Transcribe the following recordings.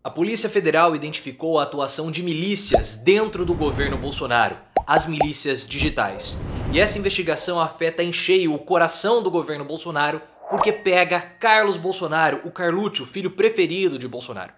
A Polícia Federal identificou a atuação de milícias dentro do governo Bolsonaro, as milícias digitais. E essa investigação afeta em cheio o coração do governo Bolsonaro porque pega Carlos Bolsonaro, o Carlucci, o filho preferido de Bolsonaro.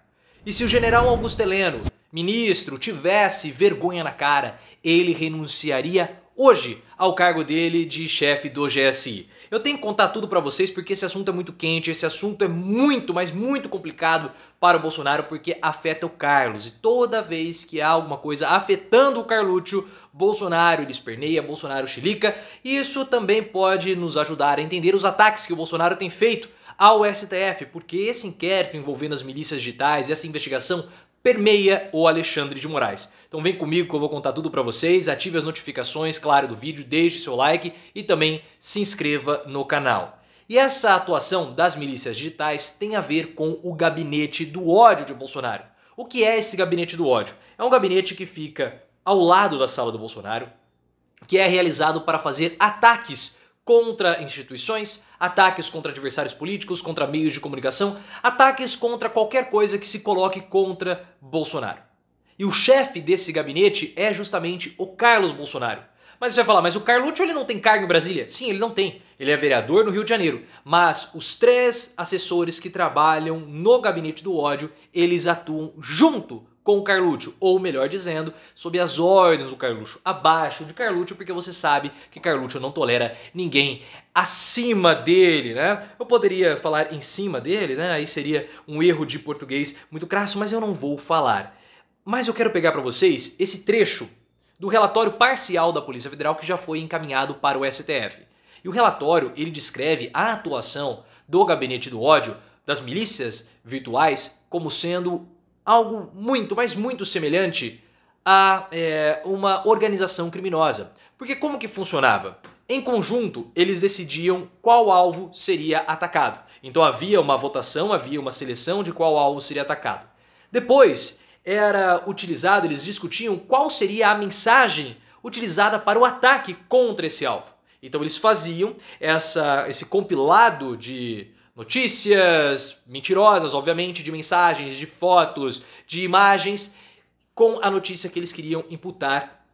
E se o general Augusto Heleno, ministro, tivesse vergonha na cara, ele renunciaria hoje ao cargo dele de chefe do GSI. Eu tenho que contar tudo pra vocês porque esse assunto é muito quente, esse assunto é muito, mas muito complicado para o Bolsonaro porque afeta o Carlos. E toda vez que há alguma coisa afetando o Carlucci, Bolsonaro ele esperneia, Bolsonaro chilica. E isso também pode nos ajudar a entender os ataques que o Bolsonaro tem feito ao STF, porque esse inquérito envolvendo as milícias digitais, essa investigação permeia o Alexandre de Moraes. Então vem comigo que eu vou contar tudo pra vocês, ative as notificações, claro, do vídeo, deixe seu like e também se inscreva no canal. E essa atuação das milícias digitais tem a ver com o gabinete do ódio de Bolsonaro. O que é esse gabinete do ódio? É um gabinete que fica ao lado da sala do Bolsonaro, que é realizado para fazer ataques contra instituições, ataques contra adversários políticos, contra meios de comunicação, ataques contra qualquer coisa que se coloque contra Bolsonaro. E o chefe desse gabinete é justamente o Carlos Bolsonaro. Mas você vai falar, mas o Carlucci ele não tem cargo em Brasília? Sim, ele não tem. Ele é vereador no Rio de Janeiro. Mas os 3 assessores que trabalham no gabinete do ódio, eles atuam junto com o Carlucci, ou melhor dizendo, sob as ordens do Carlucci, abaixo de Carlucci, porque você sabe que Carlucci não tolera ninguém acima dele, né? Eu poderia falar em cima dele, né? Aí seria um erro de português muito crasso, mas eu não vou falar. Mas eu quero pegar para vocês esse trecho do relatório parcial da Polícia Federal que já foi encaminhado para o STF. E o relatório, ele descreve a atuação do gabinete do ódio, das milícias virtuais, como sendo algo muito, mas muito semelhante a uma organização criminosa. Porque como que funcionava? Em conjunto, eles decidiam qual alvo seria atacado. Então havia uma votação, havia uma seleção de qual alvo seria atacado. Depois era utilizado, eles discutiam qual seria a mensagem utilizada para o ataque contra esse alvo. Então eles faziam esse compilado de notícias mentirosas, obviamente, de mensagens, de fotos, de imagens, com a notícia que eles queriam imputar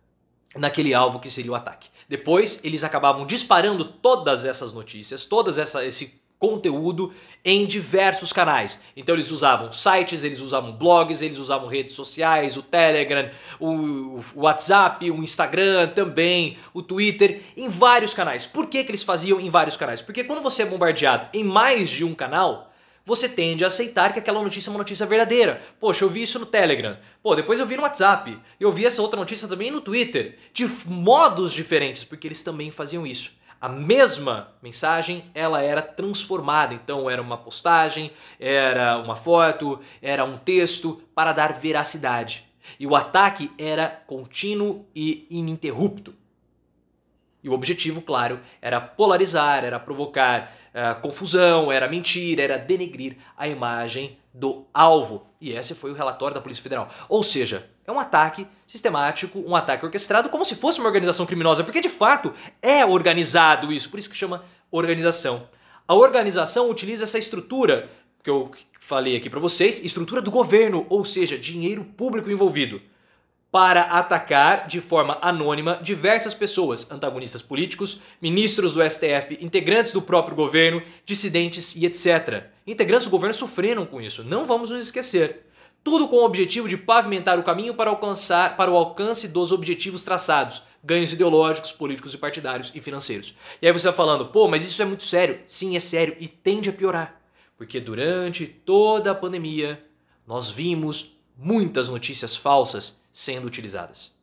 naquele alvo que seria o ataque. Depois, eles acabavam disparando todas essas notícias, esse conteúdo em diversos canais. Então eles usavam sites, eles usavam blogs, eles usavam redes sociais, o Telegram, o WhatsApp, o Instagram também, o Twitter, em vários canais. Por que eles faziam em vários canais? Porque quando você é bombardeado em mais de um canal, você tende a aceitar que aquela notícia é uma notícia verdadeira. Poxa, eu vi isso no Telegram. Pô, depois eu vi no WhatsApp. Eu vi essa outra notícia também no Twitter. De modos diferentes, porque eles também faziam isso. A mesma mensagem, ela era transformada, então era uma postagem, era uma foto, era um texto para dar veracidade. E o ataque era contínuo e ininterrupto. E o objetivo, claro, era polarizar, era provocar confusão, era mentir, era denegrir a imagem do alvo. E esse foi o relatório da Polícia Federal. Ou seja, é um ataque sistemático, um ataque orquestrado como se fosse uma organização criminosa, porque de fato é organizado isso, por isso que chama organização. A organização utiliza essa estrutura que eu falei aqui para vocês, estrutura do governo, ou seja, dinheiro público envolvido, para atacar de forma anônima diversas pessoas, antagonistas políticos, ministros do STF, integrantes do próprio governo, dissidentes e etc. Integrantes do governo sofreram com isso, não vamos nos esquecer. Tudo com o objetivo de pavimentar o caminho para o alcance dos objetivos traçados, ganhos ideológicos, políticos e partidários e financeiros. E aí você está falando, pô, mas isso é muito sério. Sim, é sério e tende a piorar. Porque durante toda a pandemia, nós vimos muitas notícias falsas sendo utilizadas.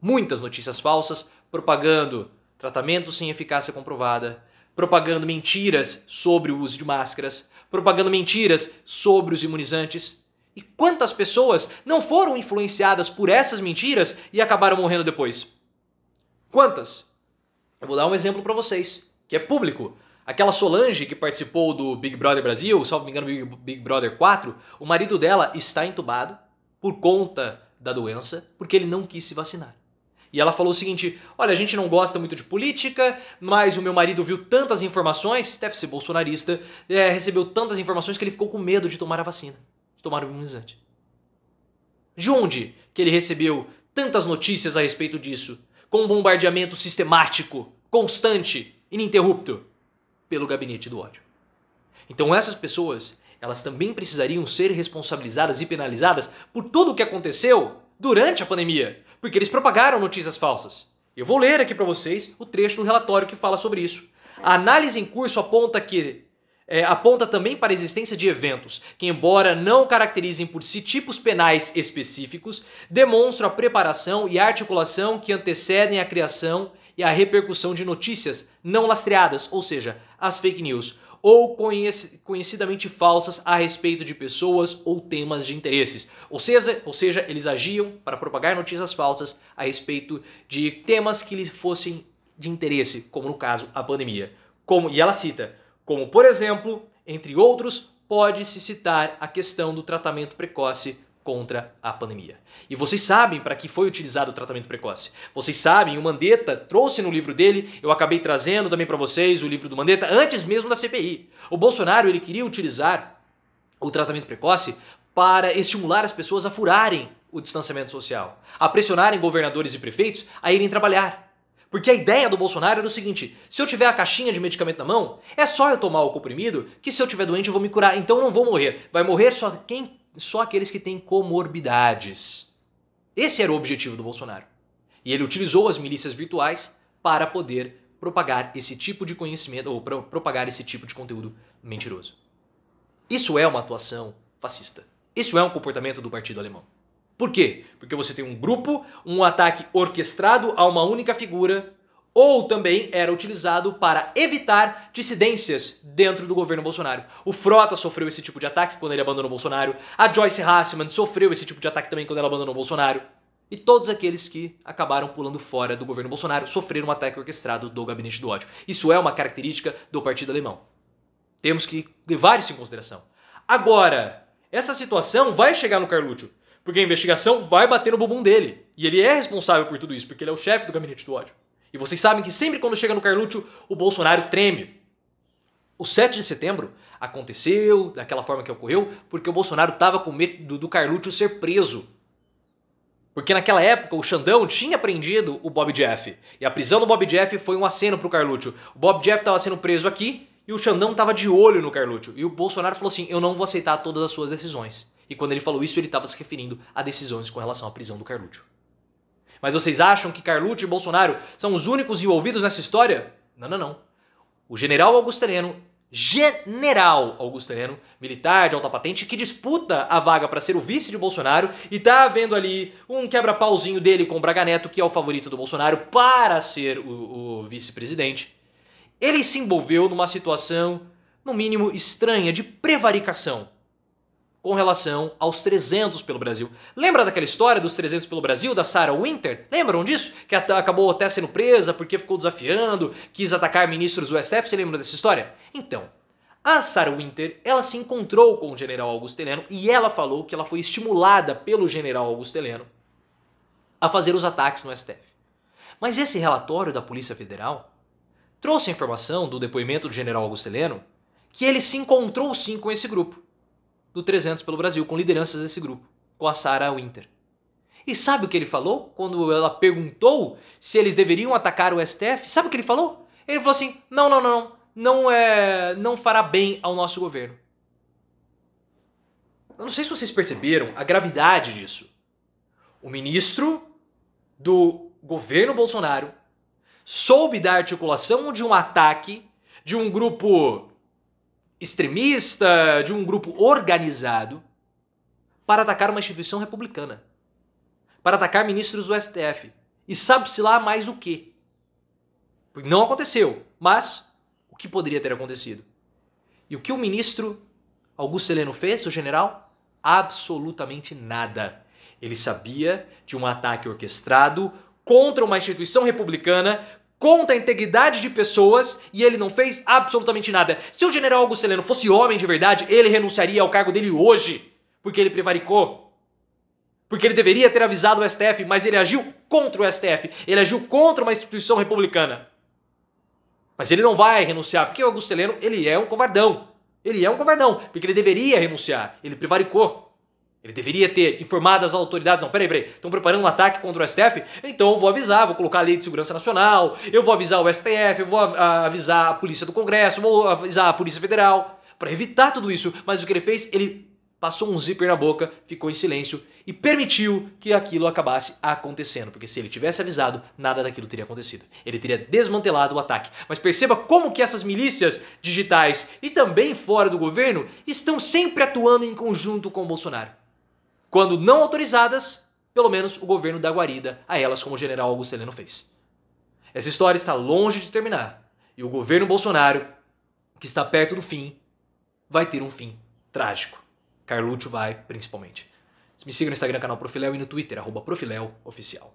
Muitas notícias falsas propagando tratamento sem eficácia comprovada, propagando mentiras sobre o uso de máscaras, propagando mentiras sobre os imunizantes. E quantas pessoas não foram influenciadas por essas mentiras e acabaram morrendo depois? Quantas? Eu vou dar um exemplo para vocês, que é público. Aquela Solange que participou do Big Brother Brasil, salvo me engano, Big Brother 4, o marido dela está entubado por conta da doença, porque ele não quis se vacinar. E ela falou o seguinte, olha, a gente não gosta muito de política, mas o meu marido viu tantas informações, deve ser bolsonarista, recebeu tantas informações que ele ficou com medo de tomar a vacina, de tomar o imunizante. De onde que ele recebeu tantas notícias a respeito disso? Com um bombardeamento sistemático, constante, ininterrupto, pelo gabinete do ódio. Então essas pessoas, elas também precisariam ser responsabilizadas e penalizadas por tudo o que aconteceu durante a pandemia, porque eles propagaram notícias falsas. Eu vou ler aqui para vocês o trecho do relatório que fala sobre isso. A análise em curso aponta também para a existência de eventos que, embora não caracterizem por si tipos penais específicos, demonstram a preparação e a articulação que antecedem a criação e a repercussão de notícias não lastreadas, ou seja, as fake news, ou conhecidamente falsas a respeito de pessoas ou temas de interesses. Ou seja, eles agiam para propagar notícias falsas a respeito de temas que lhes fossem de interesse, como no caso a pandemia. E ela cita, como por exemplo, entre outros, pode-se citar a questão do tratamento precoce contra a pandemia. E vocês sabem para que foi utilizado o tratamento precoce. Vocês sabem, o Mandetta trouxe no livro dele, eu acabei trazendo também para vocês o livro do Mandetta, antes mesmo da CPI. O Bolsonaro, ele queria utilizar o tratamento precoce para estimular as pessoas a furarem o distanciamento social, a pressionarem governadores e prefeitos a irem trabalhar. Porque a ideia do Bolsonaro era o seguinte, se eu tiver a caixinha de medicamento na mão, é só eu tomar o comprimido que se eu tiver doente eu vou me curar, então eu não vou morrer. Vai morrer só aqueles que têm comorbidades. Esse era o objetivo do Bolsonaro. E ele utilizou as milícias virtuais para poder propagar esse tipo de conhecimento, ou propagar esse tipo de conteúdo mentiroso. Isso é uma atuação fascista. Isso é um comportamento do partido alemão. Por quê? Porque você tem um grupo, um ataque orquestrado a uma única figura, ou também era utilizado para evitar dissidências dentro do governo Bolsonaro. O Frota sofreu esse tipo de ataque quando ele abandonou Bolsonaro, a Joyce Hasselman sofreu esse tipo de ataque também quando ela abandonou Bolsonaro, e todos aqueles que acabaram pulando fora do governo Bolsonaro sofreram um ataque orquestrado do gabinete do ódio. Isso é uma característica do partido alemão. Temos que levar isso em consideração. Agora, essa situação vai chegar no Carluccio, porque a investigação vai bater no bumbum dele. E ele é responsável por tudo isso, porque ele é o chefe do gabinete do ódio. E vocês sabem que sempre quando chega no Carluccio, o Bolsonaro treme. O 7 de setembro aconteceu daquela forma que ocorreu, porque o Bolsonaro estava com medo do Carluccio ser preso. Porque naquela época o Xandão tinha prendido o Bob Jeff. E a prisão do Bob Jeff foi um aceno pro Carluccio. O Bob Jeff estava sendo preso aqui e o Xandão estava de olho no Carluccio. E o Bolsonaro falou assim, eu não vou aceitar todas as suas decisões. E quando ele falou isso, ele estava se referindo a decisões com relação à prisão do Carluccio. Mas vocês acham que Carluccio e Bolsonaro são os únicos envolvidos nessa história? Não, não, não. O general Augusto Heleno, militar de alta patente, que disputa a vaga para ser o vice de Bolsonaro e tá havendo ali um quebra-pauzinho dele com o Braga Neto, que é o favorito do Bolsonaro, para ser o vice-presidente. Ele se envolveu numa situação, no mínimo, estranha, de prevaricação com relação aos 300 pelo Brasil. Lembra daquela história dos 300 pelo Brasil, da Sarah Winter? Lembram disso? Que acabou até sendo presa porque ficou desafiando, quis atacar ministros do STF, você lembra dessa história? Então, a Sarah Winter, ela se encontrou com o general Augusto Heleno e ela falou que ela foi estimulada pelo general Augusto Heleno a fazer os ataques no STF. Mas esse relatório da Polícia Federal trouxe a informação do depoimento do general Augusto Heleno que ele se encontrou sim com esse grupo do 300 pelo Brasil, com lideranças desse grupo, com a Sarah Winter. E sabe o que ele falou quando ela perguntou se eles deveriam atacar o STF? Sabe o que ele falou? Ele falou assim, não fará bem ao nosso governo. Eu não sei se vocês perceberam a gravidade disso. O ministro do governo Bolsonaro soube da articulação de um ataque de um grupo extremista, de um grupo organizado, para atacar uma instituição republicana, para atacar ministros do STF. E sabe-se lá mais o quê? Não aconteceu, mas o que poderia ter acontecido? E o que o ministro Augusto Heleno fez, o general? Absolutamente nada. Ele sabia de um ataque orquestrado contra uma instituição republicana, contra a integridade de pessoas, e ele não fez absolutamente nada. Se o general Augusto Heleno fosse homem de verdade, ele renunciaria ao cargo dele hoje, porque ele prevaricou. Porque ele deveria ter avisado o STF, mas ele agiu contra o STF, ele agiu contra uma instituição republicana. Mas ele não vai renunciar, porque o Augusto Heleno, ele é um covardão. Ele é um covardão, porque ele deveria renunciar, ele prevaricou. Ele deveria ter informado as autoridades, não, peraí, estão preparando um ataque contra o STF? Então eu vou avisar, vou colocar a Lei de Segurança Nacional, eu vou avisar o STF, eu vou avisar a Polícia do Congresso, vou avisar a Polícia Federal, para evitar tudo isso. Mas o que ele fez? Ele passou um zíper na boca, ficou em silêncio e permitiu que aquilo acabasse acontecendo. Porque se ele tivesse avisado, nada daquilo teria acontecido. Ele teria desmantelado o ataque. Mas perceba como que essas milícias digitais e também fora do governo estão sempre atuando em conjunto com o Bolsonaro. Quando não autorizadas, pelo menos o governo dá guarida a elas, como o general Augusto Heleno fez. Essa história está longe de terminar. E o governo Bolsonaro, que está perto do fim, vai ter um fim trágico. Carluccio vai, principalmente. Me siga no Instagram, canal Profiléu, e no Twitter, @ProfiléuOficial.